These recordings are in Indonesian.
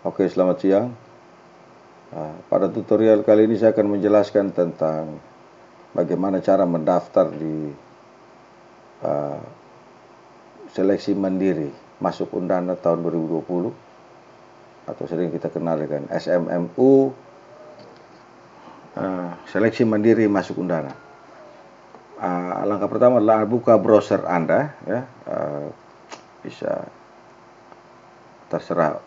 Oke, selamat siang. Pada tutorial kali ini saya akan menjelaskan tentang bagaimana cara mendaftar di seleksi mandiri masuk Undana tahun 2020 atau sering kita kenal dengan SMMU, seleksi mandiri masuk Undana. Langkah pertama adalah buka browser Anda, ya, bisa terserah,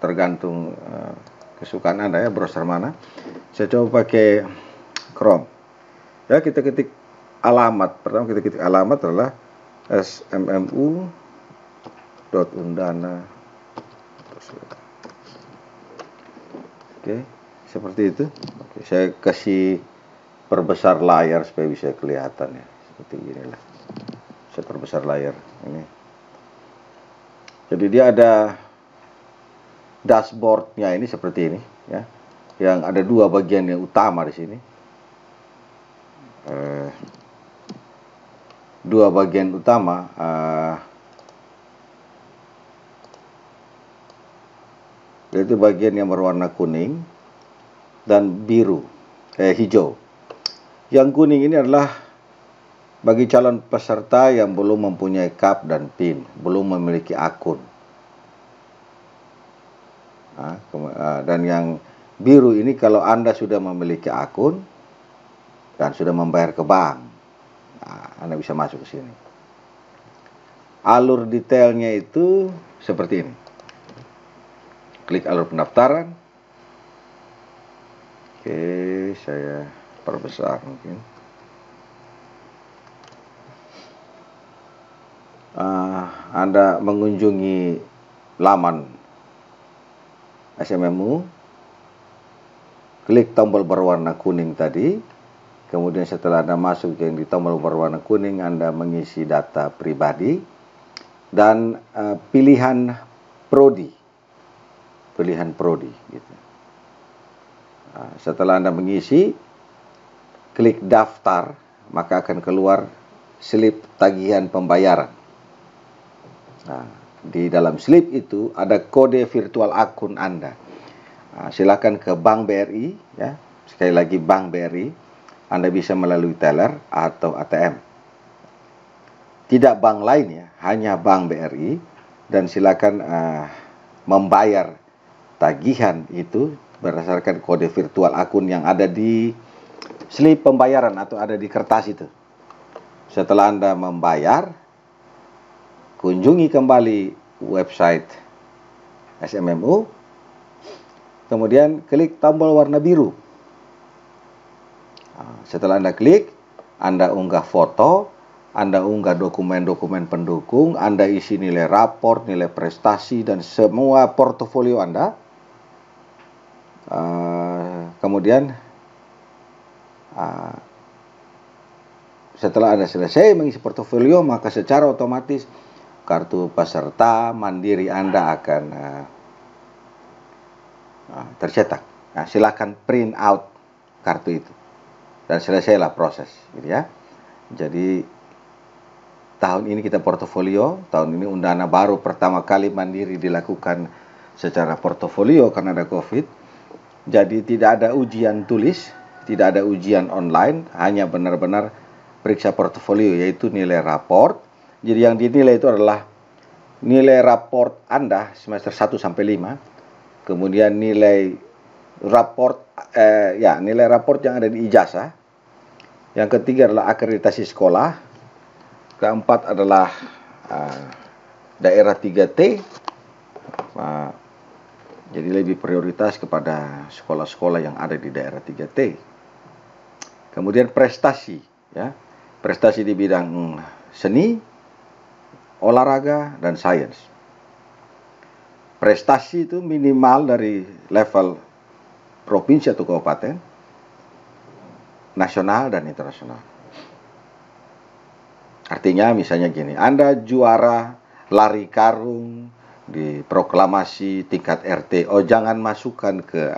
tergantung kesukaan Anda, ya, browser mana. Saya coba pakai Chrome. Ya, kita ketik alamat. Pertama kita ketik alamat adalah smmu.undana. Oke, seperti itu. Oke, saya kasih perbesar layar supaya bisa kelihatan, ya. Seperti inilah. Saya perbesar layar ini. Jadi dia ada dashboardnya ini seperti ini, ya. Yang ada dua bagian yang utama di sini. Dua bagian utama, yaitu bagian yang berwarna kuning dan biru, hijau. Yang kuning ini adalah bagi calon peserta yang belum mempunyai KAP dan PIN, belum memiliki akun. Dan yang biru ini kalau Anda sudah memiliki akun dan sudah membayar ke bank, Anda bisa masuk ke sini. Alur detailnya itu seperti ini. Klik alur pendaftaran. Oke, saya perbesar mungkin. Anda mengunjungi laman SMMU, klik tombol berwarna kuning tadi. Kemudian setelah Anda masuk yang di tombol berwarna kuning, Anda mengisi data pribadi dan pilihan prodi. Gitu. Setelah Anda mengisi, klik daftar, maka akan keluar slip tagihan pembayaran. Di dalam slip itu ada kode virtual akun Anda. Silakan ke Bank BRI, ya. Sekali lagi Bank BRI. Anda bisa melalui teller atau ATM. Tidak bank lain, ya, hanya Bank BRI, dan silakan membayar tagihan itu berdasarkan kode virtual akun yang ada di slip pembayaran atau ada di kertas itu. Setelah Anda membayar, kunjungi kembali website SMMU, kemudian klik tombol warna biru. Setelah Anda klik, Anda unggah foto, Anda unggah dokumen-dokumen pendukung, Anda isi nilai raport, nilai prestasi, dan semua portofolio Anda. Kemudian setelah Anda selesai mengisi portofolio, maka secara otomatis kartu peserta mandiri Anda akan tercetak. Silakan print out kartu itu dan selesailah proses, gitu, ya. Jadi tahun ini kita portofolio, tahun ini Undana baru pertama kali mandiri dilakukan secara portofolio karena ada COVID. Jadi tidak ada ujian tulis, tidak ada ujian online, hanya benar-benar periksa portofolio, yaitu nilai raport. Jadi yang dinilai itu adalah nilai raport Anda semester 1 sampai 5, kemudian nilai raport nilai raport yang ada di ijazah. Yang ketiga adalah akreditasi sekolah. Keempat adalah daerah 3T. Jadi lebih prioritas kepada sekolah-sekolah yang ada di daerah 3T. Kemudian prestasi, ya. Prestasi di bidang seni, olahraga, dan sains. Prestasi itu minimal dari level provinsi atau kabupaten, nasional dan internasional. Artinya misalnya gini, Anda juara lari karung di proklamasi tingkat RT, jangan masukkan ke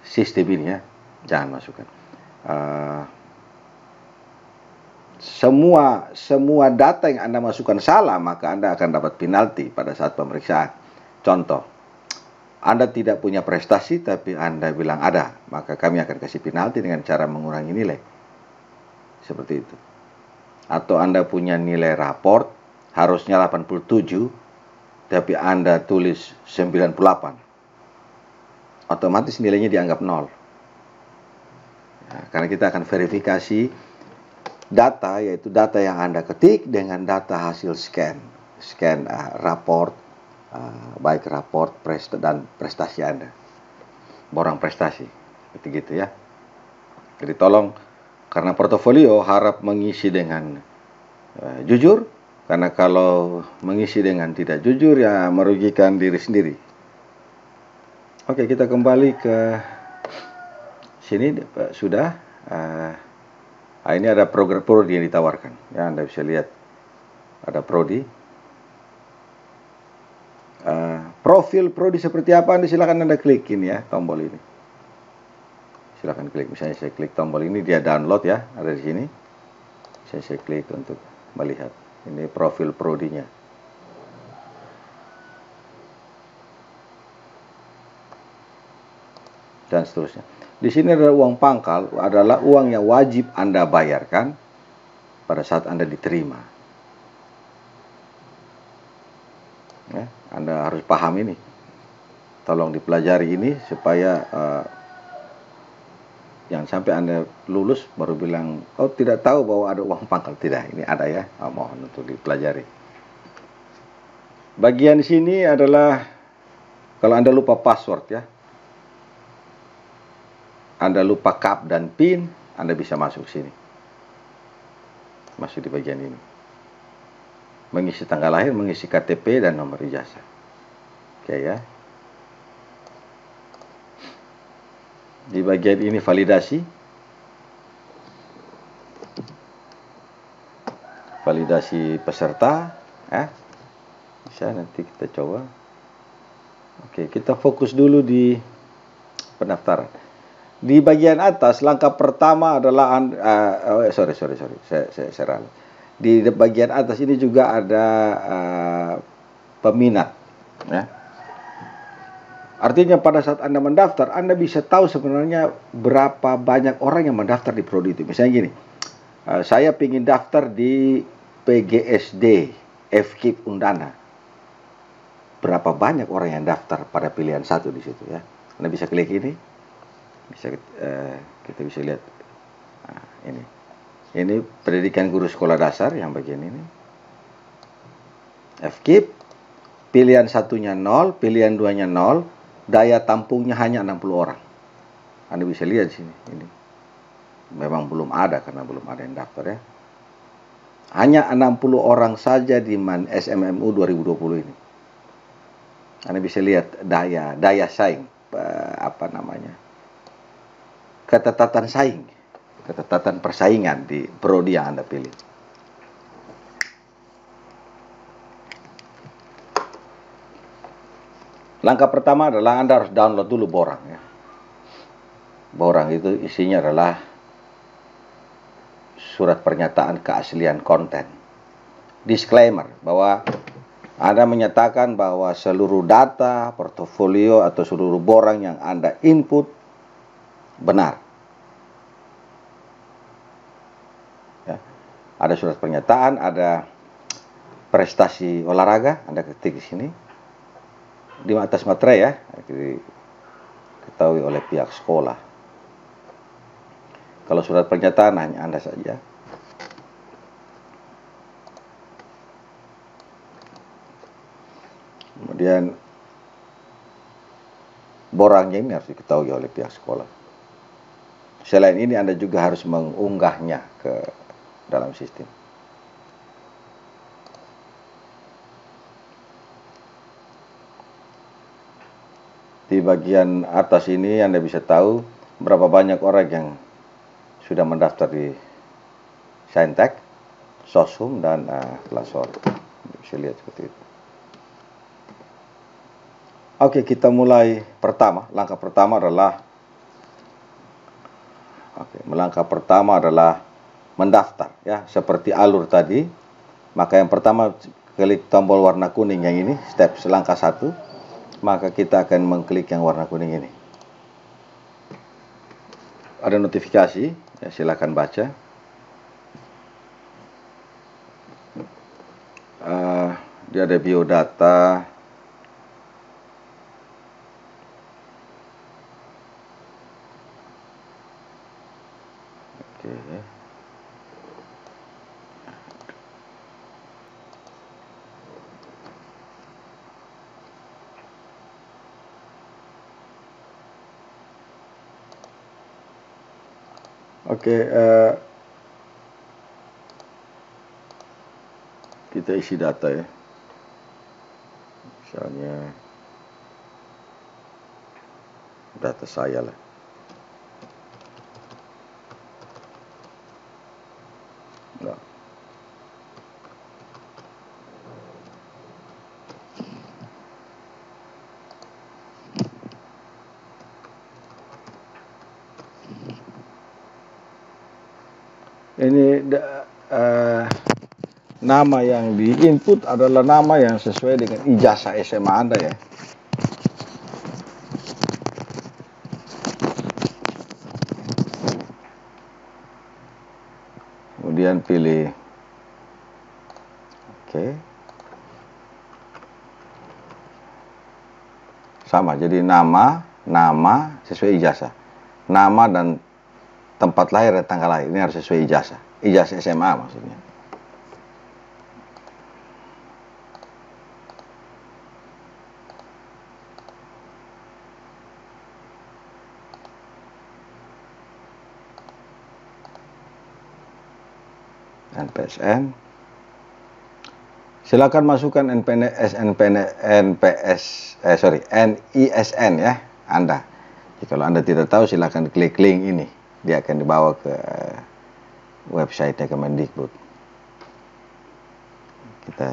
sistem ini, ya. Jangan masukkan. Semua data yang Anda masukkan salah, maka Anda akan dapat penalti pada saat pemeriksaan. Contoh, Anda tidak punya prestasi tapi Anda bilang ada, maka kami akan kasih penalti dengan cara mengurangi nilai. Seperti itu. Atau Anda punya nilai raport harusnya 87 tapi Anda tulis 98. Otomatis nilainya dianggap 0. Nah, karena kita akan verifikasi data, yaitu data yang Anda ketik dengan data hasil scan raport, baik raport dan prestasi Anda, borang prestasi, gitu ya. Jadi tolong, karena portofolio harap mengisi dengan jujur, karena kalau mengisi dengan tidak jujur ya merugikan diri sendiri. Oke, kita kembali ke sini. Sudah. Ini ada program prodi yang ditawarkan. Ya, Anda bisa lihat ada prodi. Profil prodi seperti apa, silakan Anda klik ini ya, tombol ini. Silakan klik. Misalnya saya klik tombol ini, dia download ya, ada di sini. Saya klik untuk melihat. Ini profil prodinya. Dan seterusnya. Di sini ada uang pangkal, adalah uang yang wajib Anda bayarkan pada saat Anda diterima. Ya, Anda harus paham ini. Tolong dipelajari ini supaya jangan sampai Anda lulus baru bilang, oh tidak tahu bahwa ada uang pangkal. Tidak, ini ada ya. Mohon untuk dipelajari. Bagian sini adalah kalau Anda lupa password ya, Anda lupa CAP dan PIN, Anda bisa masuk sini. Masuk di bagian ini. Mengisi tanggal lahir, mengisi KTP dan nomor ijazah. Oke ya. Di bagian ini validasi. Validasi peserta. Bisa nanti kita coba. Oke, kita fokus dulu di pendaftaran. Di bagian atas, langkah pertama adalah sorry. Saya ralat. Di bagian atas ini juga ada peminat. Ya. Artinya pada saat Anda mendaftar, Anda bisa tahu sebenarnya berapa banyak orang yang mendaftar di prodi itu. Misalnya gini, saya ingin daftar di PGSD FKIP Undana. Berapa banyak orang yang daftar pada pilihan 1 di situ ya. Anda bisa klik ini. Kita bisa lihat ini pendidikan guru sekolah dasar yang bagian ini FKIP, pilihan 1-nya 0, pilihan 2-nya 0, daya tampungnya hanya 60 orang. Anda bisa lihat di sini, ini memang belum ada karena belum ada yang daftar ya. Hanya 60 orang saja di SMMU 2020 ini. Anda bisa lihat daya saing, ketetatan saing, ketetatan persaingan di prodi yang Anda pilih. Langkah pertama adalah Anda harus download dulu Borang ya. Borang itu isinya adalah surat pernyataan keaslian konten. Disclaimer bahwa Anda menyatakan bahwa seluruh data, portofolio atau seluruh Borang yang Anda input benar. Ya. Ada surat pernyataan, ada prestasi olahraga, Anda ketik di sini. Di atas materai ya, diketahui oleh pihak sekolah. Kalau surat pernyataan hanya Anda saja. Kemudian borangnya ini harus diketahui oleh pihak sekolah. Selain ini Anda juga harus mengunggahnya ke dalam sistem. Di bagian atas ini Anda bisa tahu berapa banyak orang yang sudah mendaftar di Saintek, Sosum, dan Klasor. Bisa lihat seperti itu. Oke, kita mulai pertama. Langkah pertama adalah mendaftar ya, seperti alur tadi. Maka yang pertama klik tombol warna kuning yang ini, langkah 1. maka kita akan mengklik yang warna kuning ini. Ada notifikasi, ya, silakan baca. Dia ada biodata. Oke. Oke, kita isi data ya. Misalnya data saya lah. Nah. Ini nama yang di-input adalah nama yang sesuai dengan ijazah SMA Anda ya. Kemudian pilih oke. Sama, jadi nama sesuai ijazah. Nama dan tempat lahir dan tanggal lahir ini harus sesuai ijazah. Ijazah SMA maksudnya. NPSN. Silakan masukkan NISN ya Anda. Jadi kalau Anda tidak tahu silakan klik link ini. Dia akan dibawa ke website Kemendikbud. Kita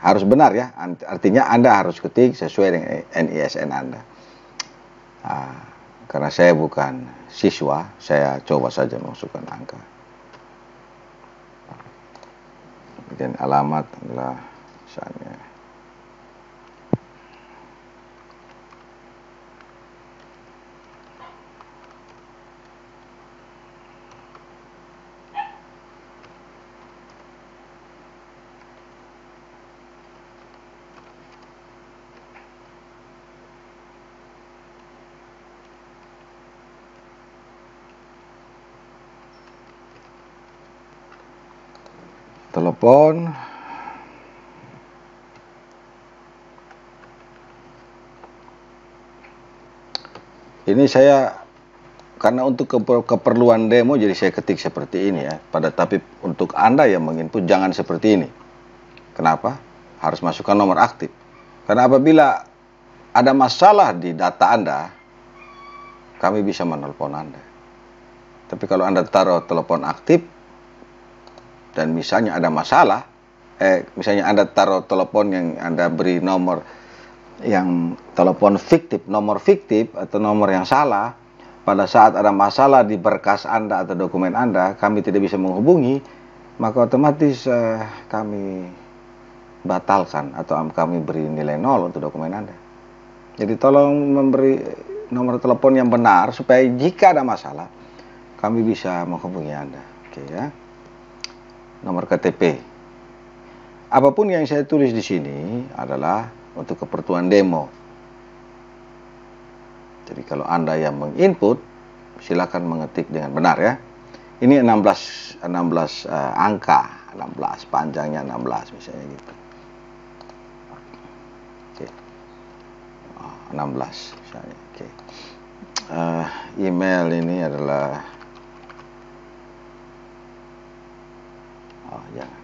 harus benar ya. Artinya Anda harus ketik sesuai dengan NISN Anda. Karena saya bukan siswa, saya coba saja masukkan angka. Dan alamat adalah misalnya telepon. Ini saya karena untuk keperluan demo jadi saya ketik seperti ini ya. Tapi untuk Anda yang menginput jangan seperti ini. Kenapa? Harus masukkan nomor aktif. Karena apabila ada masalah di data Anda, kami bisa menelpon Anda. Tapi kalau Anda taruh telepon aktif dan misalnya ada masalah, misalnya Anda taruh telepon yang Anda beri nomor yang telepon fiktif, nomor fiktif atau nomor yang salah, pada saat ada masalah di berkas Anda atau dokumen Anda, kami tidak bisa menghubungi, maka otomatis kami batalkan atau kami beri nilai 0 untuk dokumen Anda. Jadi tolong memberi nomor telepon yang benar supaya jika ada masalah, kami bisa menghubungi Anda. Oke ya. Nomor KTP. Apapun yang saya tulis di sini adalah untuk keperluan demo. Jadi kalau Anda yang menginput, silakan mengetik dengan benar ya. Ini 16 angka, 16 panjangnya 16 misalnya gitu. Oke. 16 misalnya. Oke. Email ini adalah jangan.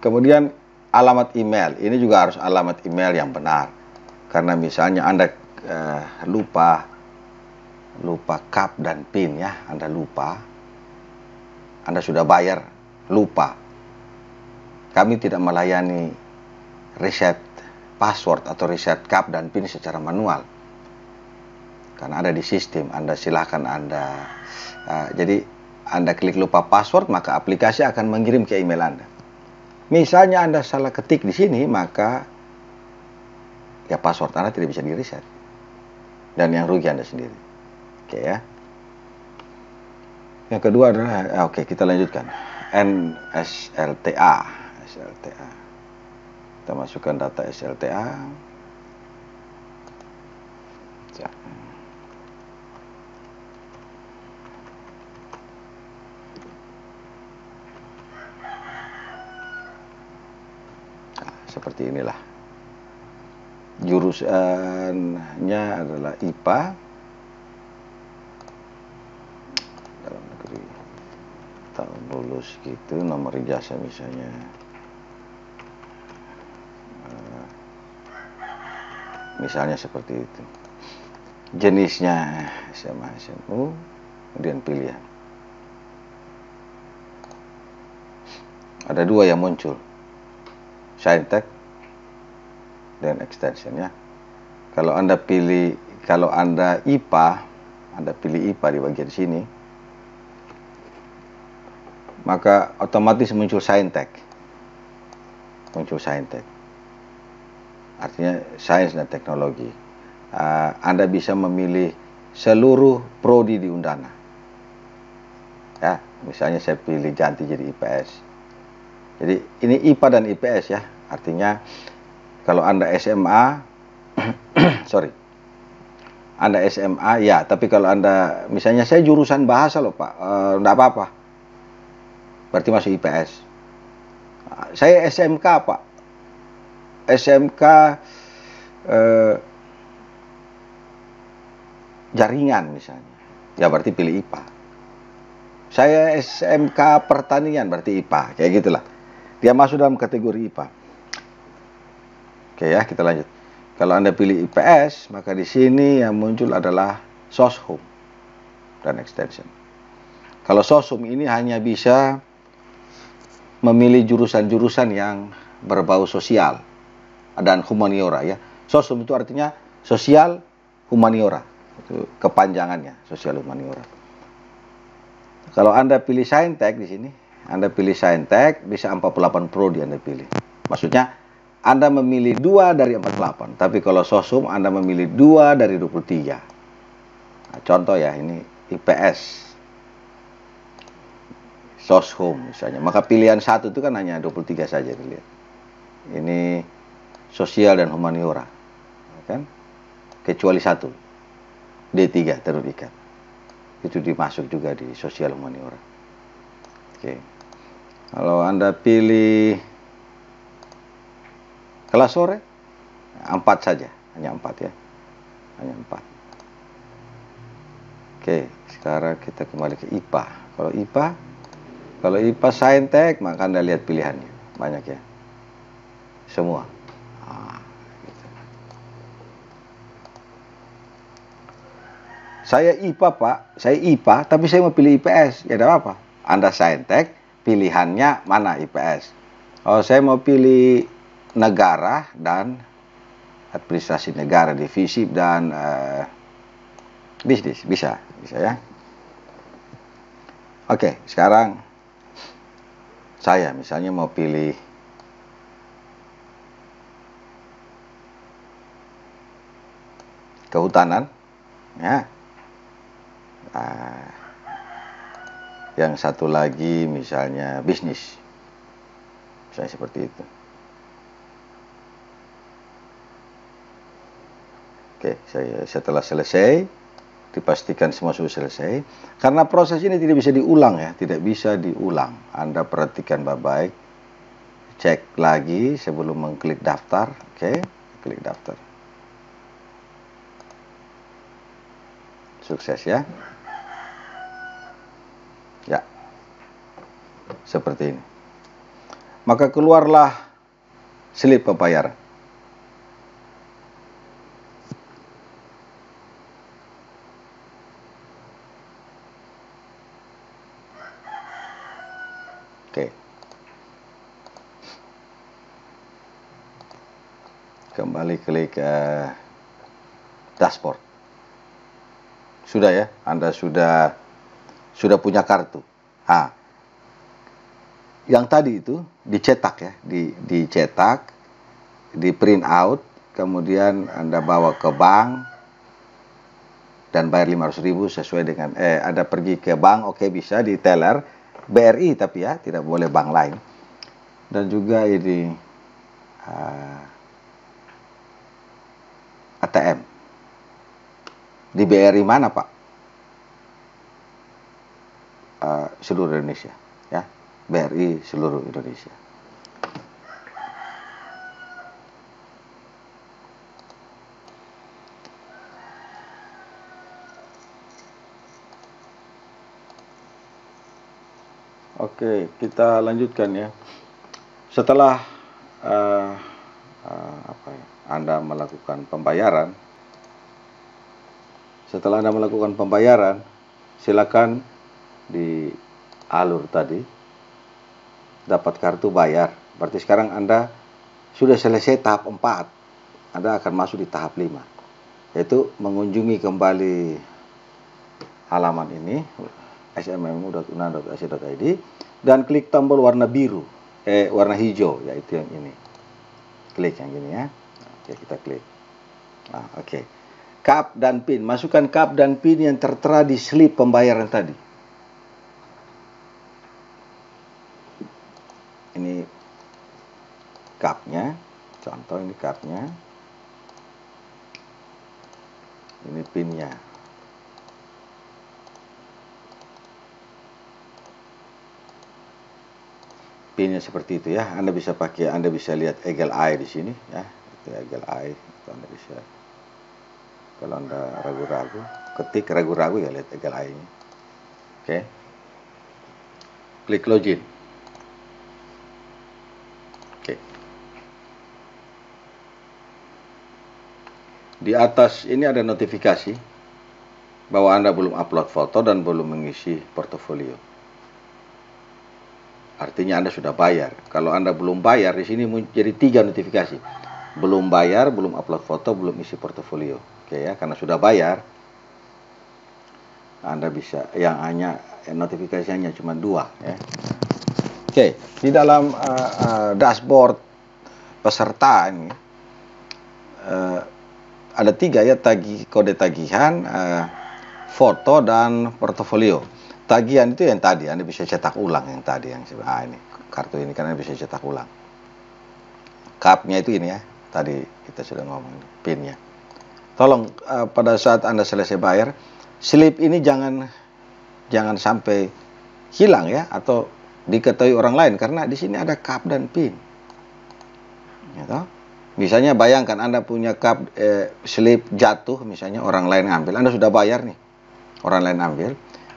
Kemudian alamat email, ini juga harus alamat email yang benar. Karena misalnya Anda lupa CAP dan PIN ya, Anda lupa. Anda sudah bayar, lupa. Kami tidak melayani reset password atau reset CAP dan PIN secara manual. karena ada di sistem. Anda silahkan jadi Anda klik lupa password, maka aplikasi akan mengirim ke email Anda. Misalnya Anda salah ketik di sini, maka ya password Anda tidak bisa di-reset. Dan yang rugi Anda sendiri. Oke ya. Yang kedua adalah, oke, kita lanjutkan. SLTA. Kita masukkan data SLTA. Seperti inilah. Jurusannya adalah IPA. Dalam negeri. Tahun lulus gitu, nomor ijazah misalnya. Misalnya seperti itu. Jenisnya SMA, SMU, kemudian pilihan. Ada dua yang muncul. Saintek dan extension ya. Kalau Anda IPA, Anda pilih IPA di bagian sini, maka otomatis muncul Saintek. Artinya sains dan teknologi. Anda bisa memilih seluruh prodi di Undana. Ya, misalnya saya pilih ganti jadi IPS. Jadi ini IPA dan IPS ya. Artinya kalau Anda SMA, Anda SMA ya, tapi kalau Anda misalnya saya jurusan bahasa loh Pak, enggak apa-apa. Berarti masuk IPS. Saya SMK Pak. SMK jaringan misalnya. Ya berarti pilih IPA. Saya SMK pertanian berarti IPA, kayak gitulah. Dia masuk dalam kategori IPA. Oke ya, kita lanjut. Kalau Anda pilih IPS, maka di sini yang muncul adalah Soshum dan extension. Kalau Soshum ini hanya bisa memilih jurusan-jurusan yang berbau sosial dan humaniora ya. Soshum itu artinya sosial humaniora. Itu kepanjangannya, sosial humaniora. Kalau Anda pilih Saintek di sini, Anda pilih Saintek, bisa 48 prodi Anda pilih. Maksudnya Anda memilih 2 dari 48, tapi kalau Soshum Anda memilih 2 dari 23. Nah, contoh ya, ini IPS. Soshum misalnya. Maka pilihan 1 itu kan hanya 23 saja dilihat. Ini sosial dan humaniora. Kan? Kecuali 1. D3 terus ikat. Itu dimasuk juga di sosial humaniora. Oke. Kalau Anda pilih kelas sore 4 saja, hanya 4 ya. Hanya 4. Oke, sekarang kita kembali ke IPA. Kalau IPA Saintek, maka Anda lihat pilihannya. Banyak ya. Semua. Gitu. Saya IPA Pak, saya IPA, tapi saya mau pilih IPS. Ya tidak apa-apa. Anda Saintek, pilihannya mana IPS. Oh, saya mau pilih negara dan administrasi negara, divisi dan bisnis, bisa ya. Oke, sekarang saya misalnya mau pilih kehutanan, ya. Yang satu lagi misalnya bisnis, misalnya seperti itu. Oke, setelah selesai, dipastikan semua sudah selesai. Karena proses ini tidak bisa diulang ya, tidak bisa diulang. Anda perhatikan baik-baik, cek lagi sebelum mengklik daftar. Oke, klik daftar. Sukses ya. Ya, seperti ini. Maka keluarlah slip pembayaran. Oke. Kembali klik dashboard. Sudah ya, Anda sudah punya kartu. Nah, yang tadi itu dicetak ya, dicetak, di print out, kemudian Anda bawa ke bank dan bayar 500.000 sesuai dengan Anda pergi ke bank, oke, bisa di teller BRI, tapi ya tidak boleh bank lain. Dan juga ini ATM. Di BRI mana, Pak? Seluruh Indonesia ya. BRI seluruh Indonesia. Oke, kita lanjutkan ya. Setelah Anda melakukan pembayaran, silakan di alur tadi dapat kartu bayar. Berarti sekarang Anda sudah selesai tahap 4. Anda akan masuk di tahap 5, yaitu mengunjungi kembali halaman ini smmu.unan.ac.id dan klik tombol warna biru, warna hijau, yaitu yang ini. Klik yang ini ya. Oke, kita klik. Nah, oke. KAP dan PIN, masukkan KAP dan PIN yang tertera di slip pembayaran tadi. Ini KAP-nya, contoh ini KAP-nya. Ini PIN-nya. PIN-nya seperti itu ya. Anda bisa lihat Eagle Eye di sini ya. Itu Eagle Eye, itu Anda bisa. Kalau Anda ragu-ragu, ketik ragu-ragu ya, lihat Eagle Eye-nya. Oke. Klik login. Oke. Di atas ini ada notifikasi bahwa Anda belum upload foto dan belum mengisi portofolio. Artinya Anda sudah bayar. Kalau Anda belum bayar, di sini jadi 3 notifikasi. Belum bayar, belum upload foto, belum isi portofolio. Oke ya, karena sudah bayar, Anda bisa, yang hanya notifikasinya cuma 2 ya. Oke, di dalam dashboard peserta ini ada 3 ya, kode tagihan, foto dan portofolio. Tagihan itu yang tadi, Anda bisa cetak ulang yang tadi, ini kartu ini karena bisa cetak ulang. KAP-nya itu ini ya, tadi kita sudah ngomong, PIN-nya. Tolong pada saat Anda selesai bayar, slip ini jangan sampai hilang ya, atau diketahui orang lain, karena di sini ada KAP dan PIN. Gitu. Misalnya bayangkan Anda punya KAP, slip jatuh, misalnya orang lain ambil, Anda sudah bayar nih, orang lain ambil.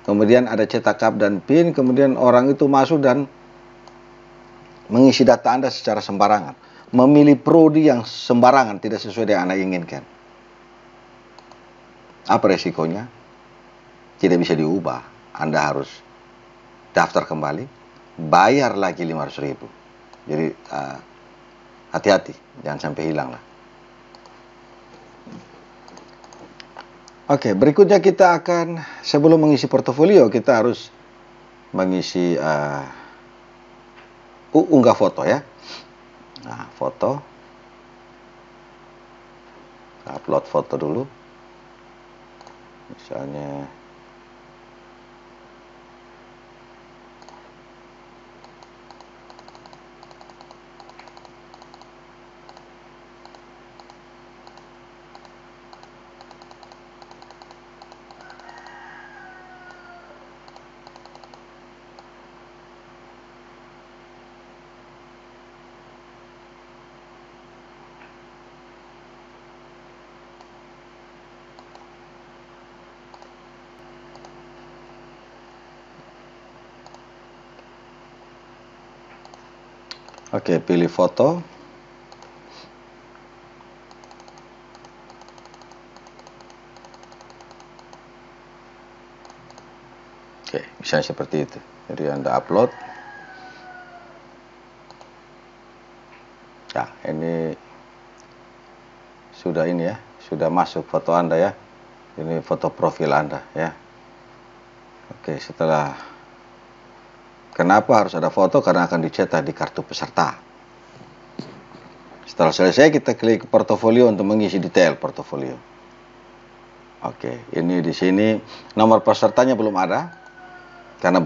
Kemudian ada cetak KAP dan PIN, kemudian orang itu masuk dan mengisi data Anda secara sembarangan. Memilih prodi yang sembarangan, tidak sesuai dengan Anda inginkan. Apa resikonya? Tidak bisa diubah. Anda harus daftar kembali, bayar lagi 500.000. Jadi hati-hati, jangan sampai hilang lah. Oke, berikutnya kita akan, sebelum mengisi portofolio, kita harus mengisi unggah foto ya. Nah, foto. Upload foto dulu. Misalnya oke, pilih foto. Oke, misalnya seperti itu. Jadi Anda upload. Nah, ini sudah masuk foto Anda ya. Ini foto profil Anda ya. Oke, setelah, kenapa harus ada foto? Karena akan dicetak di kartu peserta. Setelah selesai, kita klik portofolio untuk mengisi detail portofolio. Oke, ini di sini nomor pesertanya belum ada, karena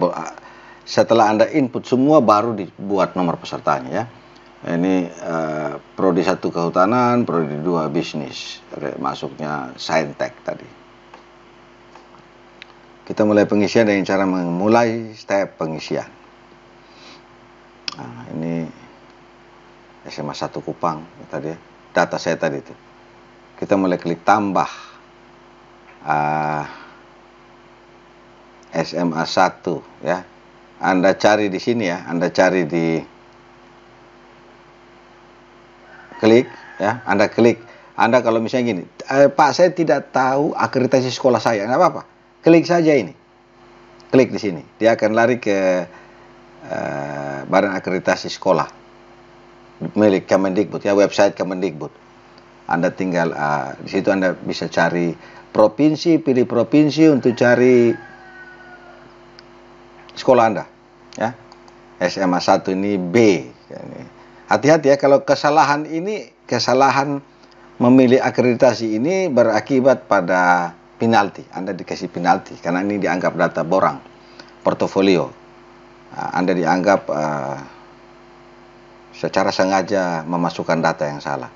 setelah Anda input semua baru dibuat nomor pesertanya ya. Ini prodi 1 kehutanan, prodi 2 bisnis. Masuknya saintek tadi. Kita mulai pengisian dengan cara memulai step pengisian. Nah, ini SMA 1 Kupang tadi ya. Data saya tadi itu. Kita mulai klik tambah SMA 1 ya. Anda cari di sini ya, Anda cari di klik ya, Anda klik. Anda kalau misalnya gini, Pak saya tidak tahu akreditasi sekolah saya, nggak apa-apa, klik saja ini, klik di sini, dia akan lari ke Badan Akreditasi Sekolah milik Kemendikbud ya, website Kemendikbud. Anda tinggal di situ Anda bisa cari provinsi, pilih provinsi untuk cari sekolah Anda ya. SMA 1 ini B. Hati-hati ya, kalau kesalahan memilih akreditasi ini berakibat pada penalti. Anda dikasih penalti karena ini dianggap data borang portofolio. Anda dianggap secara sengaja memasukkan data yang salah.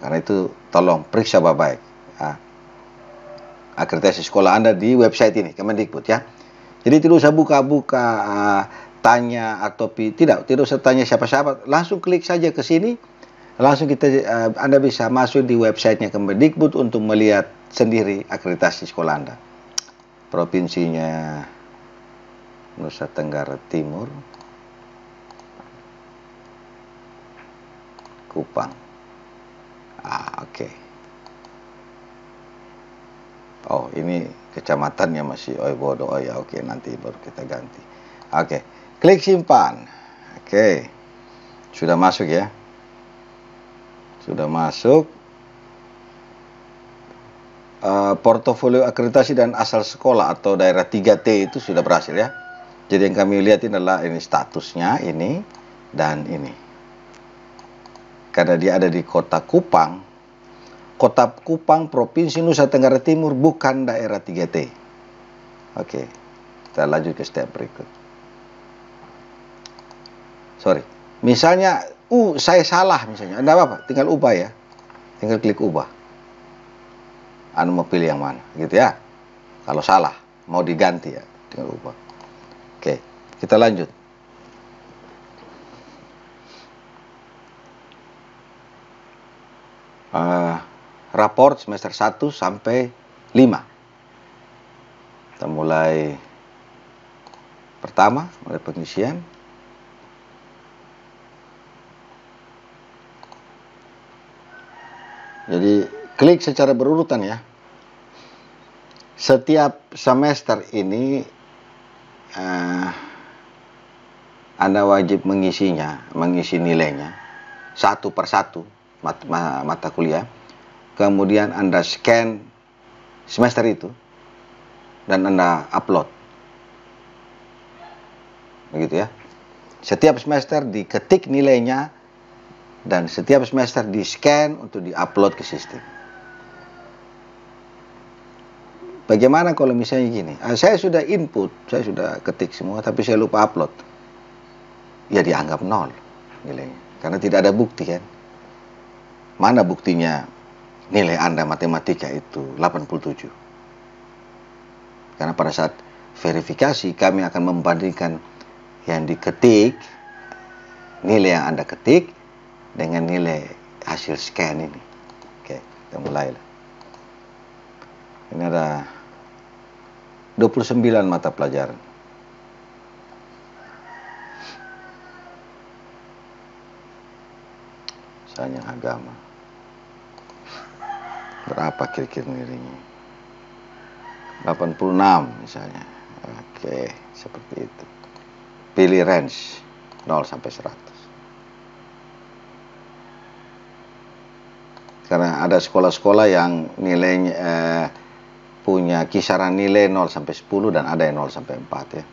Karena itu tolong periksa baik-baik akreditasi sekolah Anda di website ini Kemendikbud ya. Jadi tidak usah buka-buka tanya atau tidak usah tanya siapa-siapa, langsung klik saja ke sini, langsung Anda bisa masuk di websitenya Kemendikbud untuk melihat sendiri akreditasi sekolah Anda. Provinsinya Nusa Tenggara Timur, Kupang. Oke. Oh, ini kecamatannya masih Oibodo. Oh ya, oke, nanti baru kita ganti. Oke. Klik simpan. Oke. Sudah masuk ya. Sudah masuk. Portofolio akreditasi dan asal sekolah atau daerah 3T itu sudah berhasil ya. Jadi yang kami lihat ini adalah ini statusnya ini dan ini. Karena dia ada di Kota Kupang. Kota Kupang, Provinsi Nusa Tenggara Timur, bukan daerah 3T. Oke. Kita lanjut ke step berikut. Sorry. Misalnya, saya salah misalnya. Enggak apa-apa, tinggal ubah ya. Tinggal klik ubah. Anu mau pilih yang mana, gitu ya. Kalau salah, mau diganti ya, tinggal ubah. Oke, kita lanjut. Raport semester 1 sampai 5. Kita mulai pertama, mulai pengisian. Jadi klik secara berurutan ya. Setiap semester ini Anda wajib mengisi nilainya satu per satu mata kuliah. Kemudian Anda scan semester itu dan Anda upload. Begitu ya. Setiap semester diketik nilainya dan setiap semester di-scan untuk di-upload ke sistem. Bagaimana kalau misalnya gini, saya sudah input, saya sudah ketik semua, tapi saya lupa upload. Ya dianggap nol nilainya, karena tidak ada bukti kan. Mana buktinya nilai Anda matematika itu 87? Karena pada saat verifikasi kami akan membandingkan yang diketik, nilai yang Anda ketik dengan nilai hasil scan ini. Oke, kita mulailah. Ini ada 29 mata pelajaran. Misalnya agama. Berapa kira-kira nilainya? 86 misalnya. Oke, seperti itu. Pilih range 0 sampai 100. Karena ada sekolah-sekolah yang nilainya punya kisaran nilai 0 sampai 10 dan ada yang 0 sampai 4 ya.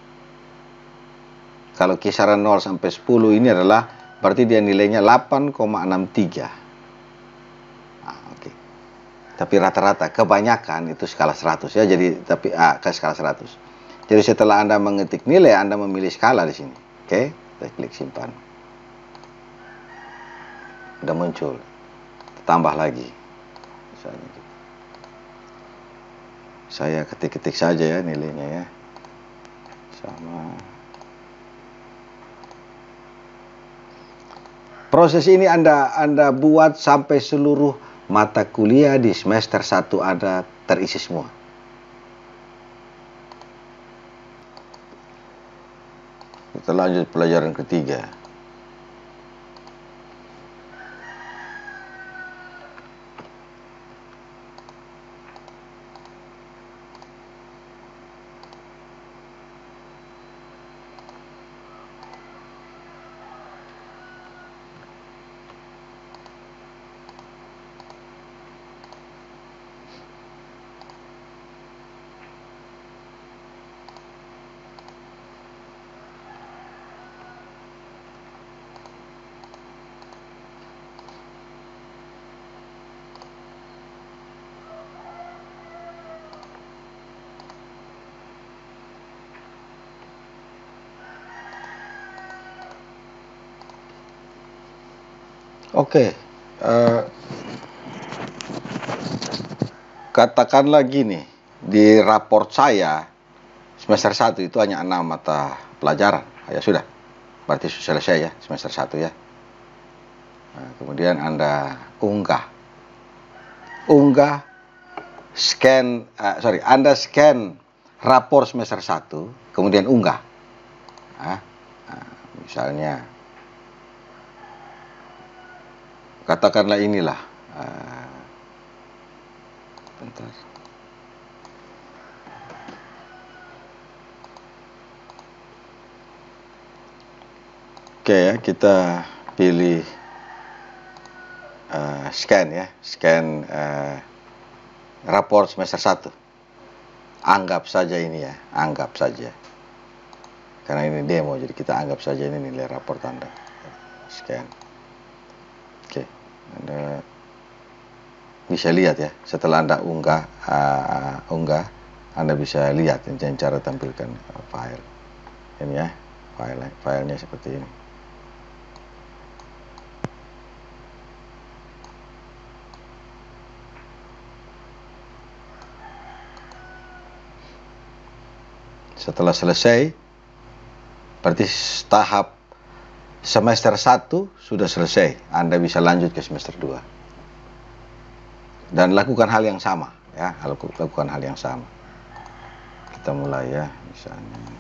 Kalau kisaran 0 sampai 10 ini adalah berarti dia nilainya 8,63. Nah, oke. Tapi rata-rata kebanyakan itu skala 100 ya. Jadi tapi ke skala 100. Jadi setelah Anda mengetik nilai, Anda memilih skala di sini. Oke, kita klik simpan. Udah muncul. Tambah lagi. Misalnya gitu. Saya ketik-ketik saja ya nilainya ya. Sama. Proses ini Anda buat sampai seluruh mata kuliah di semester 1 Anda terisi semua. Kita lanjut pelajaran ketiga. Oke, katakanlah gini, di raport saya semester 1 itu hanya 6 mata pelajaran. Ya sudah, berarti selesai ya semester 1 ya. Nah, kemudian Anda unggah Anda scan rapor semester 1, kemudian unggah. Nah, misalnya katakanlah inilah. Bentar. Oke ya, kita pilih scan ya, rapor semester 1. Anggap saja ini ya, anggap saja. Karena ini demo, jadi kita anggap saja ini nilai raport Anda. Scan. Oke, Anda bisa lihat ya, setelah Anda unggah, Anda bisa lihat cara tampilkan file. Ini ya, filenya seperti ini. Setelah selesai, berarti tahap semester 1 sudah selesai. Anda bisa lanjut ke semester 2. Dan lakukan hal yang sama ya, lakukan hal yang sama. Kita mulai ya, misalnya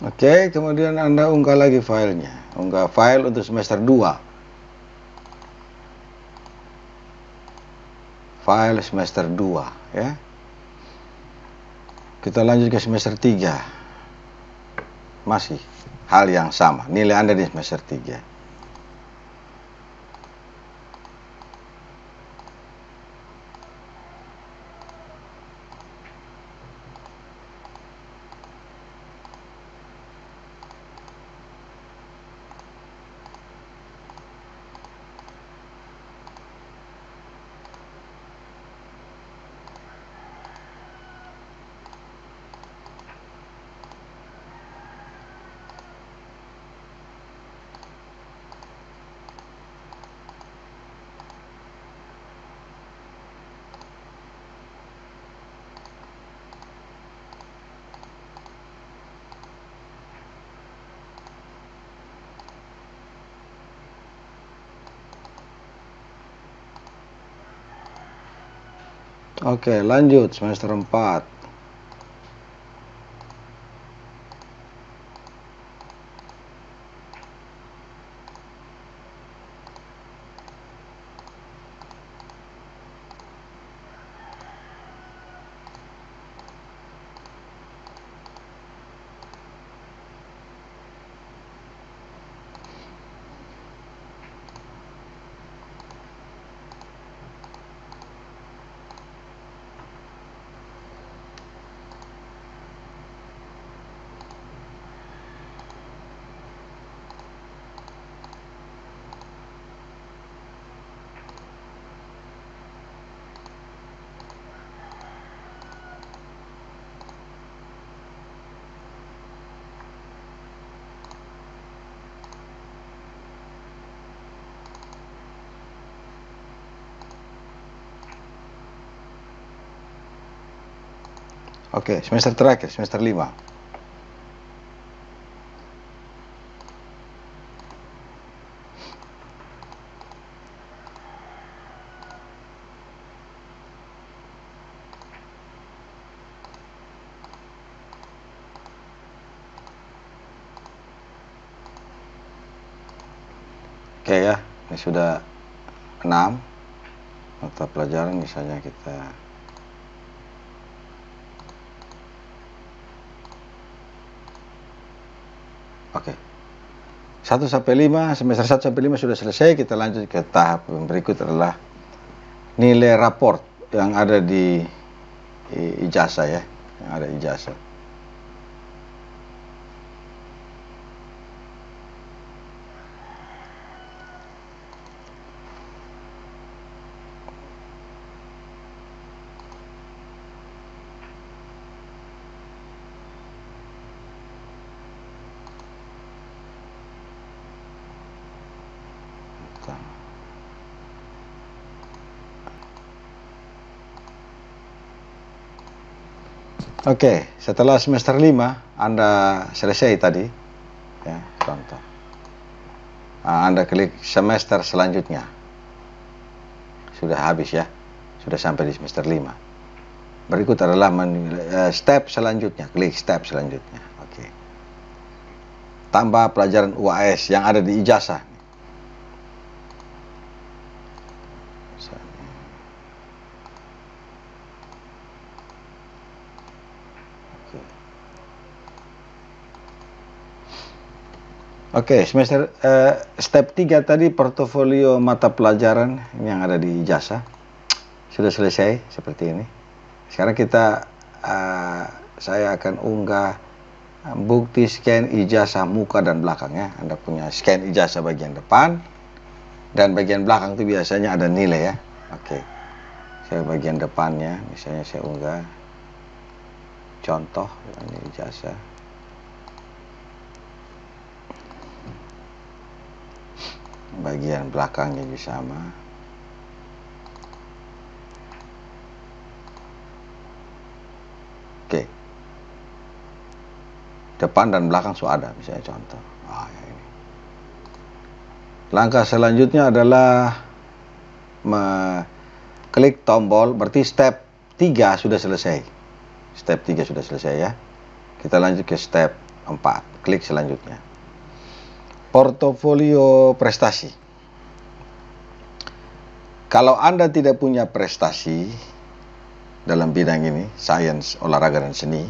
oke, kemudian Anda unggah lagi filenya. Unggah file untuk semester 2. File semester 2 ya. Kita lanjut ke semester 3. Masih hal yang sama. Nilai Anda di semester 3. Oke, lanjut semester 4. Oke, semester terakhir, semester 5. Oke ya, ini sudah 6 mata pelajaran, misalnya kita oke. 1 sampai 5, semester 1 sampai 5 sudah selesai. Kita lanjut ke tahap berikut adalah nilai raport yang ada di ijazah ya, yang ada ijazah. Oke, setelah semester 5 Anda selesai tadi ya, contoh. Anda klik semester selanjutnya. Sudah habis ya. Sudah sampai di semester 5. Berikut adalah step selanjutnya. Klik step selanjutnya. Oke. Tambah pelajaran UAS yang ada di ijazah. Oke, semester step 3 tadi portofolio mata pelajaran yang ada di ijazah sudah selesai seperti ini. Sekarang kita saya akan unggah bukti scan ijazah muka dan belakang ya. Anda punya scan ijazah bagian depan dan bagian belakang itu biasanya ada nilai ya. Oke. Saya bagian depannya, misalnya saya unggah contoh ini ijazah. Bagian belakangnya juga sama. Oke. Depan dan belakang sudah ada, misalnya contoh. Ya ini. Langkah selanjutnya adalah klik tombol, berarti step 3 sudah selesai. Step 3 sudah selesai ya. Kita lanjut ke step 4. Klik selanjutnya. Portofolio prestasi. Kalau Anda tidak punya prestasi dalam bidang ini, sains, olahraga, dan seni,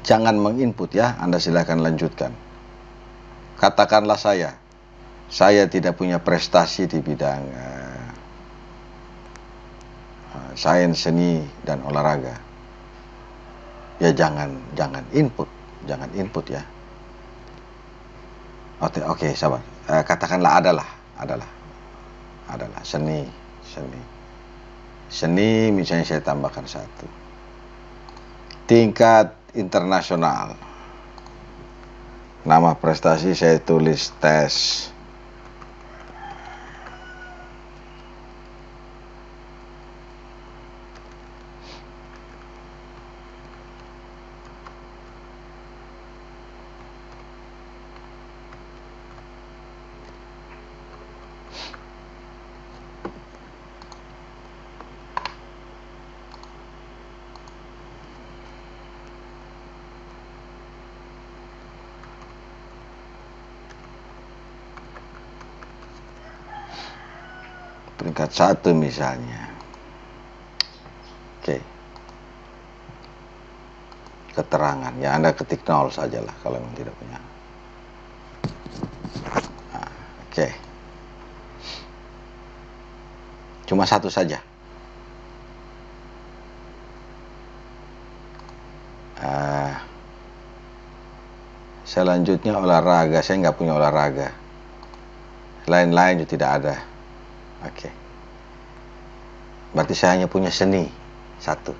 jangan menginput ya, Anda silakan lanjutkan. Katakanlah saya tidak punya prestasi di bidang sains, seni, dan olahraga. Ya jangan input ya. Oke, sabar. Katakanlah adalah seni, misalnya saya tambahkan 1. Tingkat internasional. Nama prestasi saya tulis tes. peringkat 1 misalnya. Oke. Keterangan, ya Anda ketik 0 sajalah kalau memang tidak punya. Nah, oke. Cuma satu saja. Selanjutnya olahraga, saya nggak punya olahraga. Lain-lain juga tidak ada. Oke. Berarti saya hanya punya seni, satu.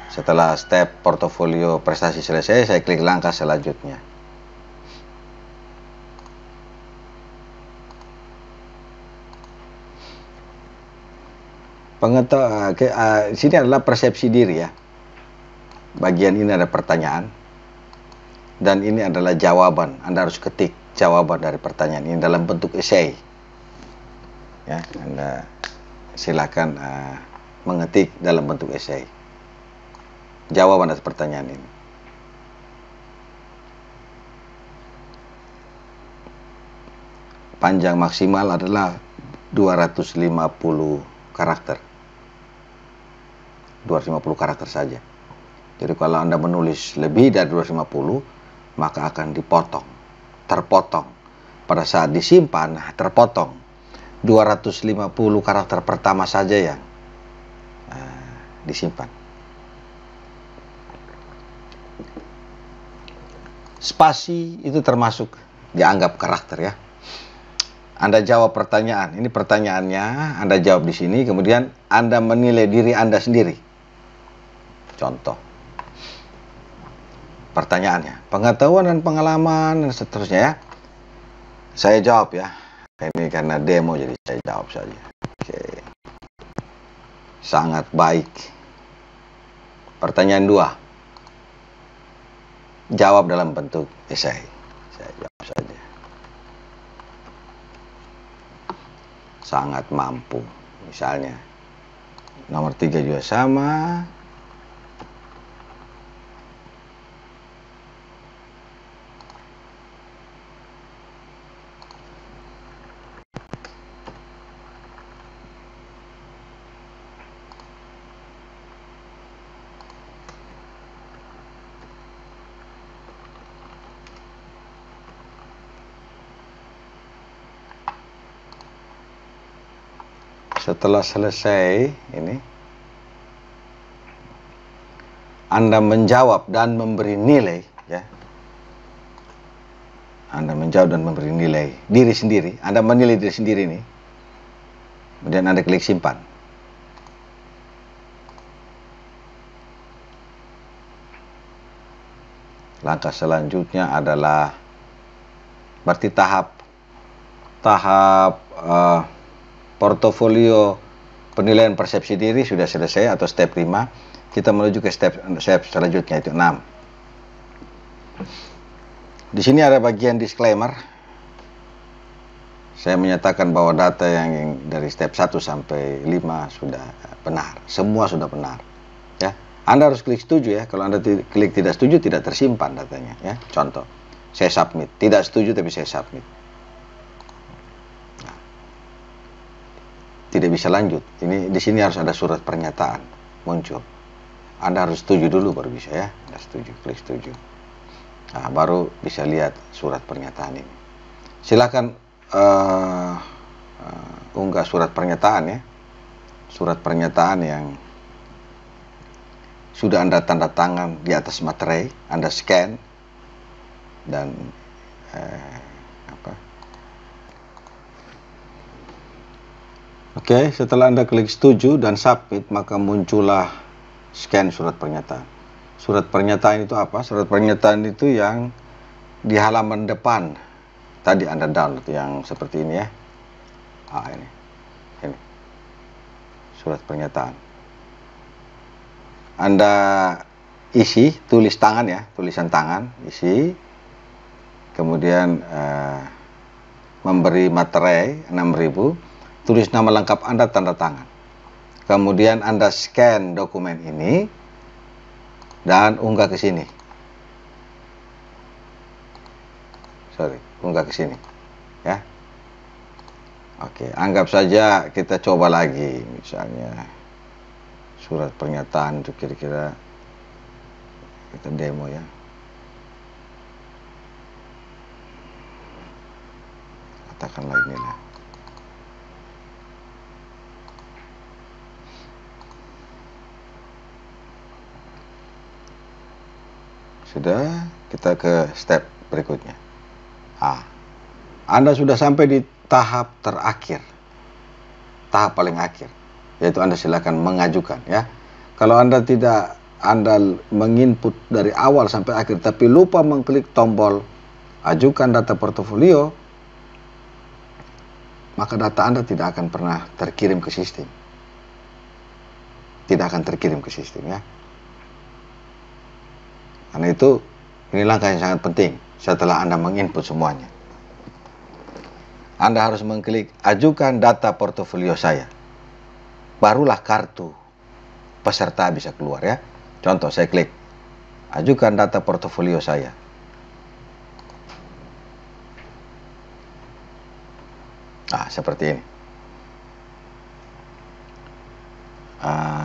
Setelah step portofolio prestasi selesai, saya klik langkah selanjutnya. Di sini adalah persepsi diri ya. Bagian ini ada pertanyaan, dan ini adalah jawaban. Anda harus ketik jawaban dari pertanyaan ini dalam bentuk esai. Ya, Anda silakan mengetik dalam bentuk esai jawaban atas pertanyaan ini. Panjang maksimal adalah 250 karakter. 250 karakter saja. Jadi kalau Anda menulis lebih dari 250, maka akan dipotong, terpotong. Pada saat disimpan, terpotong. 250 karakter pertama saja yang disimpan. Spasi itu termasuk dianggap karakter ya. Anda jawab pertanyaan, ini pertanyaannya, Anda jawab di sini, kemudian Anda menilai diri Anda sendiri. Contoh. Pertanyaannya, pengetahuan dan pengalaman dan seterusnya ya. Saya jawab ya. Ini karena demo jadi saya jawab saja. Oke. Sangat baik. Pertanyaan 2. Jawab dalam bentuk esai. Saya jawab saja. Sangat mampu. Misalnya. Nomor 3 juga sama. Setelah selesai ini, Anda menjawab dan memberi nilai ya. Anda menjawab dan memberi nilai diri sendiri. Anda menilai diri sendiri ini. Kemudian Anda klik simpan. Langkah selanjutnya adalah berarti tahap portofolio penilaian persepsi diri sudah selesai atau step 5. Kita menuju ke step selanjutnya, itu 6. Di sini ada bagian disclaimer. Saya menyatakan bahwa data yang dari step 1 sampai 5 sudah benar. Semua sudah benar. Ya. Anda harus klik setuju ya. Kalau Anda klik tidak setuju, tidak tersimpan datanya ya. Contoh, saya submit. Tidak setuju tapi saya submit. Tidak bisa lanjut. Ini di sini harus ada surat pernyataan muncul. Anda harus setuju dulu baru bisa ya. Anda setuju, klik setuju. Nah, baru bisa lihat surat pernyataan ini. Silakan unggah surat pernyataan ya. Surat pernyataan yang sudah Anda tanda tangan di atas materai, Anda scan dan Oke, setelah Anda klik setuju dan submit, maka muncullah scan surat pernyataan. Surat pernyataan itu apa? Surat pernyataan itu yang di halaman depan. Tadi Anda download yang seperti ini ya. Ini. Surat pernyataan. Anda isi, tulis tangan ya, tulisan tangan, isi. Kemudian memberi materai 6.000. Tulis nama lengkap Anda, tanda tangan. Kemudian Anda scan dokumen ini dan unggah ke sini. Unggah ke sini. Ya. Oke, anggap saja kita coba lagi, misalnya surat pernyataan itu kira-kira kita demo ya. Katakanlah inilah. Sudah, kita ke step berikutnya. Anda sudah sampai di tahap terakhir, tahap paling akhir, yaitu Anda silakan mengajukan ya. Kalau Anda menginput dari awal sampai akhir tapi lupa mengklik tombol ajukan data portofolio, maka data Anda tidak akan pernah terkirim ke sistem. Tidak akan terkirim ke sistem ya. Karena itu, ini langkah yang sangat penting setelah Anda menginput semuanya. Anda harus mengklik ajukan data portofolio saya. Barulah kartu peserta bisa keluar ya. Contoh, saya klik ajukan data portofolio saya. Seperti ini.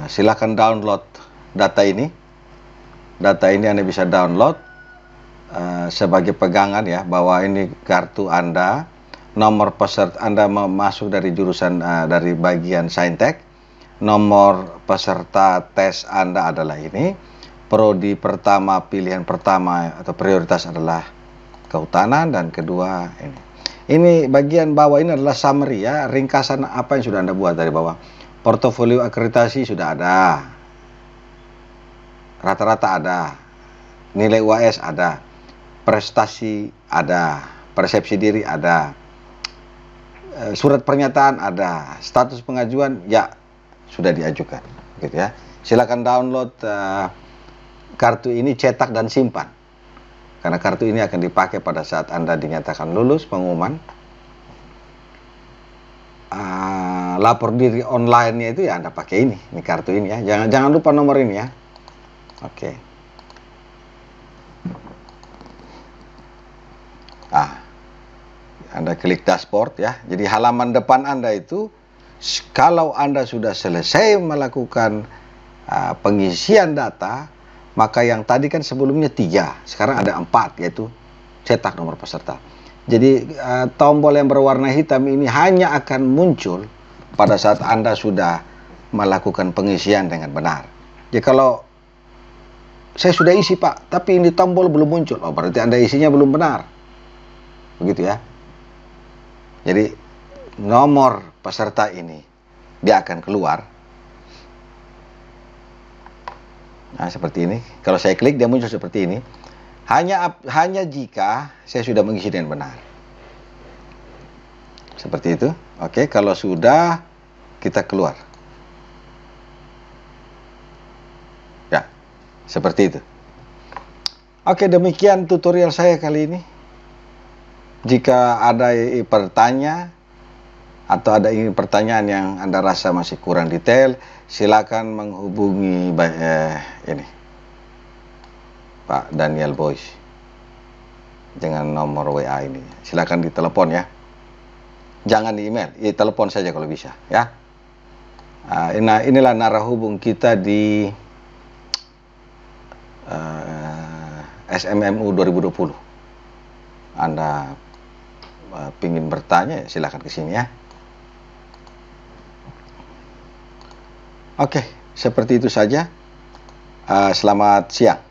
Silakan download data ini. Data ini Anda bisa download sebagai pegangan ya, bahwa ini kartu Anda, nomor peserta Anda masuk dari jurusan dari bagian saintek, nomor peserta tes Anda adalah ini, prodi pertama, pilihan pertama atau prioritas adalah kehutanan, dan kedua ini. Ini bagian bawah ini adalah summary ya, ringkasan apa yang sudah Anda buat dari bawah. Portofolio akreditasi sudah ada. Rata-rata ada, nilai UAS ada, prestasi ada, persepsi diri ada, surat pernyataan ada, status pengajuan ya sudah diajukan, gitu ya. Silakan download kartu ini, cetak dan simpan, karena kartu ini akan dipakai pada saat Anda dinyatakan lulus pengumuman. Lapor diri online-nya itu ya Anda pakai ini kartu ini ya. Jangan lupa nomor ini ya. Oke. Anda klik dashboard ya. Jadi halaman depan Anda itu, kalau Anda sudah selesai melakukan pengisian data, maka yang tadi kan sebelumnya 3, sekarang ada 4, yaitu cetak nomor peserta. Jadi tombol yang berwarna hitam ini hanya akan muncul pada saat Anda sudah melakukan pengisian dengan benar. Jadi kalau saya sudah isi Pak, tapi ini tombol belum muncul, berarti Anda isinya belum benar. Begitu ya. Jadi nomor peserta ini dia akan keluar. Seperti ini. Kalau saya klik dia muncul seperti ini. Hanya jika saya sudah mengisi dengan benar. Seperti itu. Oke, kalau sudah kita keluar. Ya, seperti itu. Oke, demikian tutorial saya kali ini. Jika ada pertanyaan atau ada pertanyaan yang Anda rasa masih kurang detail, silakan menghubungi ini Pak Daniel Boyce dengan nomor WA ini. Silakan ditelepon ya. Jangan di email, telepon saja kalau bisa ya. Inilah narah hubung kita di SMMU 2020. Anda pingin bertanya, silakan ke sini ya. Oke, seperti itu saja. Selamat siang.